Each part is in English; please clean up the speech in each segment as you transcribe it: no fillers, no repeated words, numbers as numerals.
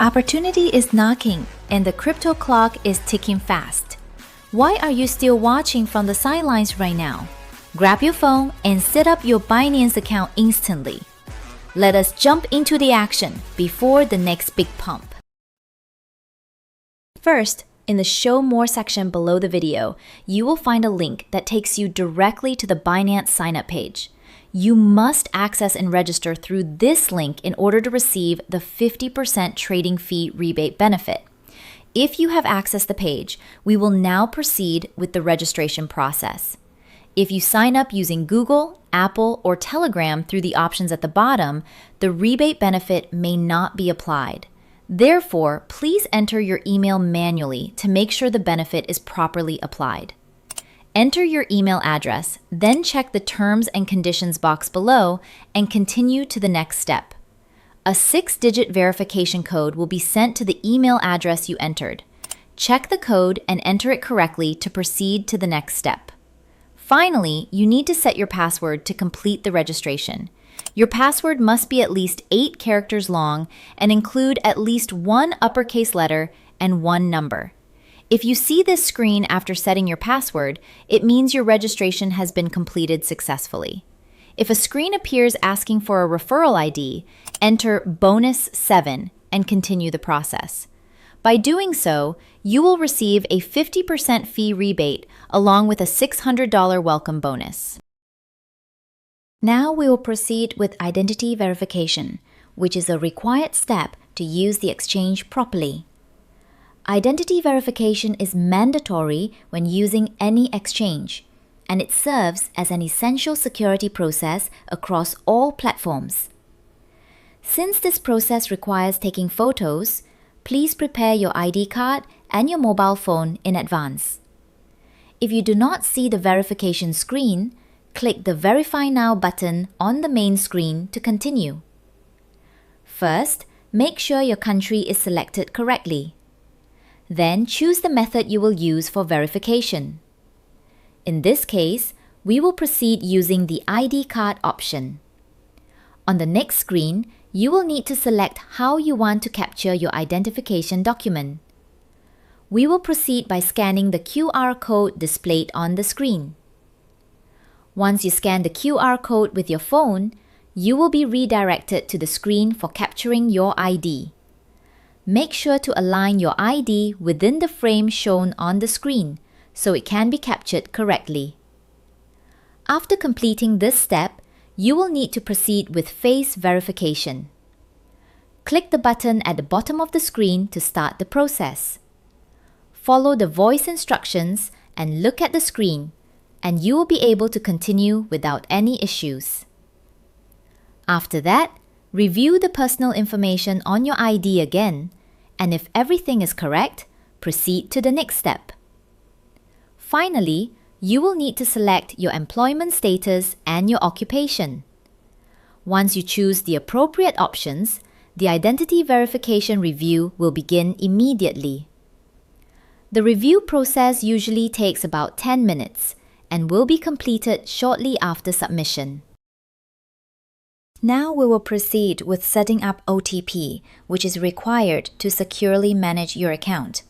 Opportunity is knocking, and the crypto clock is ticking fast. Why are you still watching from the sidelines right now? Grab your phone and set up your Binance account instantly. Let us jump into the action before the next big pump. First, in the Show More section below the video, you will find a link that takes you directly to the Binance sign-up page. You must access and register through this link in order to receive the 50% trading fee rebate benefit. If you have accessed the page, we will now proceed with the registration process. If you sign up using Google, Apple, or Telegram through the options at the bottom, the rebate benefit may not be applied. Therefore, please enter your email manually to make sure the benefit is properly applied. Enter your email address, then check the Terms and Conditions box below and continue to the next step. A 6-digit verification code will be sent to the email address you entered. Check the code and enter it correctly to proceed to the next step. Finally, you need to set your password to complete the registration. Your password must be at least 8 characters long and include at least one uppercase letter and one number. If you see this screen after setting your password, it means your registration has been completed successfully. If a screen appears asking for a referral ID, enter bonus 7 and continue the process. By doing so, you will receive a 50% fee rebate along with a $600 welcome bonus. Now we will proceed with identity verification, which is a required step to use the exchange properly. Identity verification is mandatory when using any exchange, and it serves as an essential security process across all platforms. Since this process requires taking photos, please prepare your ID card and your mobile phone in advance. If you do not see the verification screen, click the Verify Now button on the main screen to continue. First, make sure your country is selected correctly. Then choose the method you will use for verification. In this case, we will proceed using the ID card option. On the next screen, you will need to select how you want to capture your identification document. We will proceed by scanning the QR code displayed on the screen. Once you scan the QR code with your phone, you will be redirected to the screen for capturing your ID. Make sure to align your ID within the frame shown on the screen so it can be captured correctly. After completing this step, you will need to proceed with face verification. Click the button at the bottom of the screen to start the process. Follow the voice instructions and look at the screen, and you will be able to continue without any issues. After that, review the personal information on your ID again, and if everything is correct, proceed to the next step. Finally, you will need to select your employment status and your occupation. Once you choose the appropriate options, the identity verification review will begin immediately. The review process usually takes about 10 minutes and will be completed shortly after submission. Now we will proceed with setting up OTP, which is required to securely manage your account.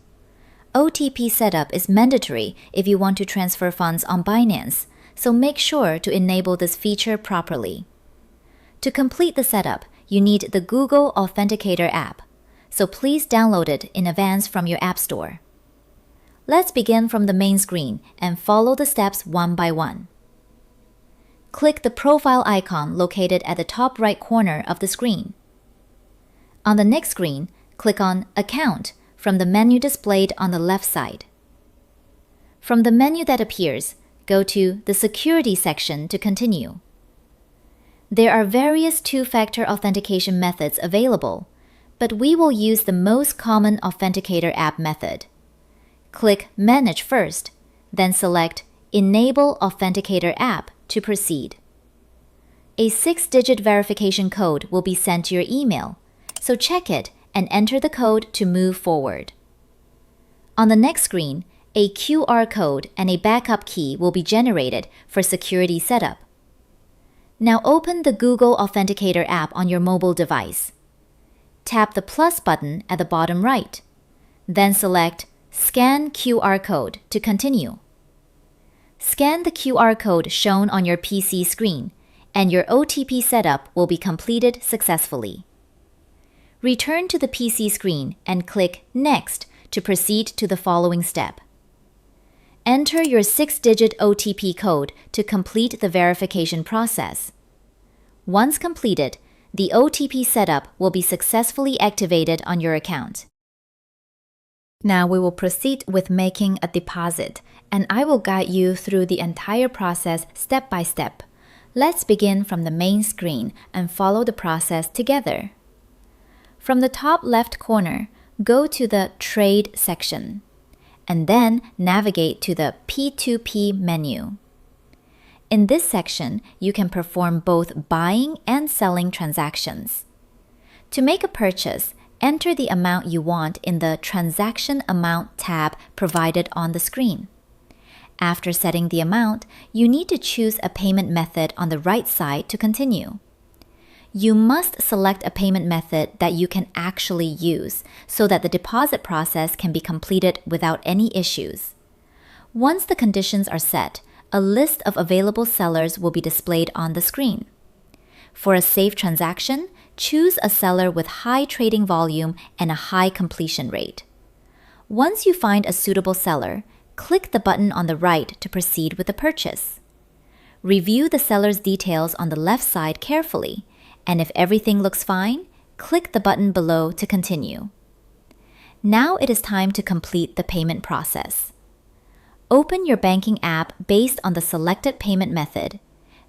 OTP setup is mandatory if you want to transfer funds on Binance, so make sure to enable this feature properly. To complete the setup, you need the Google Authenticator app, so please download it in advance from your App Store. Let's begin from the main screen and follow the steps one by one. Click the profile icon located at the top right corner of the screen. On the next screen, click on Account from the menu displayed on the left side. From the menu that appears, go to the Security section to continue. There are various two-factor authentication methods available, but we will use the most common authenticator app method. Click Manage first, then select Enable Authenticator app to proceed. A 6-digit verification code will be sent to your email, so check it and enter the code to move forward. On the next screen, a QR code and a backup key will be generated for security setup. Now open the Google Authenticator app on your mobile device. tap the plus button at the bottom right. Then select Scan QR code to continue. Scan the QR code shown on your PC screen, and your OTP setup will be completed successfully. Return to the PC screen and click Next to proceed to the following step. Enter your 6-digit OTP code to complete the verification process. Once completed, the OTP setup will be successfully activated on your account. Now we will proceed with making a deposit, and I will guide you through the entire process step by step. Let's begin from the main screen and follow the process together. From the top left corner, go to the Trade section, and then navigate to the P2P menu. In this section, you can perform both buying and selling transactions. To make a purchase, enter the amount you want in the Transaction Amount tab provided on the screen. After setting the amount, you need to choose a payment method on the right side to continue. You must select a payment method that you can actually use so that the deposit process can be completed without any issues. Once the conditions are set, a list of available sellers will be displayed on the screen. For a safe transaction, choose a seller with high trading volume and a high completion rate. Once you find a suitable seller, click the button on the right to proceed with the purchase. Review the seller's details on the left side carefully, and if everything looks fine, click the button below to continue. Now it is time to complete the payment process. Open your banking app based on the selected payment method,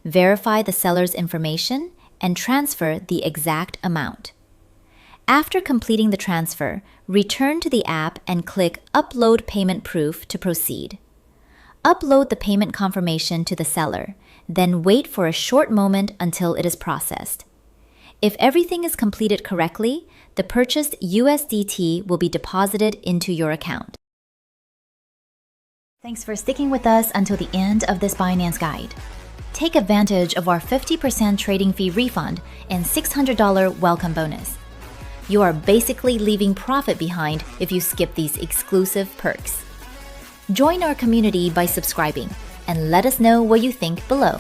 verify the seller's information, and transfer the exact amount. After completing the transfer, return to the app and click Upload Payment Proof to proceed. Upload the payment confirmation to the seller, then wait for a short moment until it is processed. If everything is completed correctly, the purchased USDT will be deposited into your account. Thanks for sticking with us until the end of this Binance guide. Take advantage of our 50% trading fee refund and $600 welcome bonus. You are basically leaving profit behind if you skip these exclusive perks. Join our community by subscribing and let us know what you think below.